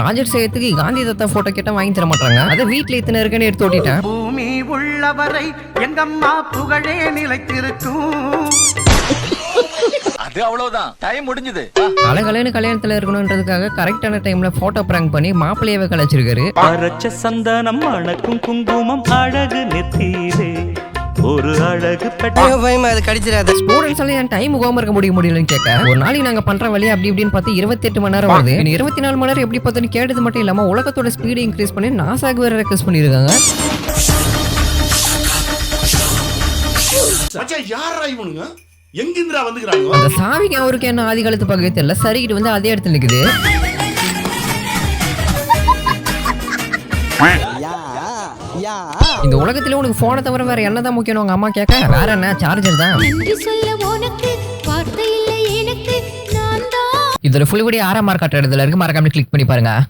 Project செய்யறதுக்கு காந்தி தாத்தா photo கேட்டா வாங்கி தர மாட்டாங்க. அதை வீட்டுல இத்தனை இருக்குன்னு எடுத்து ஓட்டிட்டேன். பூமி உள்ளவரை எங்கம்மா புகழே நிலைத்திருக்கும். அது அவ்வளவுதான், டைம் முடிஞ்சது. கலகலன்னு கல்யாணத்துல இருக்கணும்ன்றதுக்காக கரெக்டான டைம்ல போட்டோ பிராங்க் பண்ணி மாப்பிள்ளையவே கலைச்சிருக்காரு. அரைச்ச சந்தனம் மணக்கும் குங்குமம் அழகு நெத்தியிலே ஒரு அழகு அது கடிச்சிடாத. ஸ்டூடெண்ட்ஸ் எல்லாம் என் டைம் ஹோம் இருக்க முடியலன்னு கேட்க, ஒரு நாளைக்கு நாங்க பண்ற வழி அப்படி இப்படின்னு பார்த்து 28 மணி நேரம் வருது. 24 மணி நேரம் எப்படி பார்த்தோன்னு கேட்டது மட்டும் இல்லாம உலகத்தோட ஸ்பீடு இன்க்ரீஸ் பண்ணி நாசாக்கு வேற ரெக்வெஸ்ட் பண்ணிருக்காங்க. அந்த சாவிக்கு அவருக்கு என்ன ஆதி காலத்து பக்கவே தெரியல, சரிக்கிட்டு வந்து அதே இடத்துல நிக்குது. இந்த உலகத்துல உனக்கு போனை தவிர வேற என்னதான் முக்கியம் உங்க அம்மா கேட்க, வேற என்ன சார்ஜர் தான். இதுல ஃபுல் வீடியோ 6ஆம் மார்க் கட்டுறதுல இருக்கு, மறக்காம கிளிக் பண்ணி பாருங்க.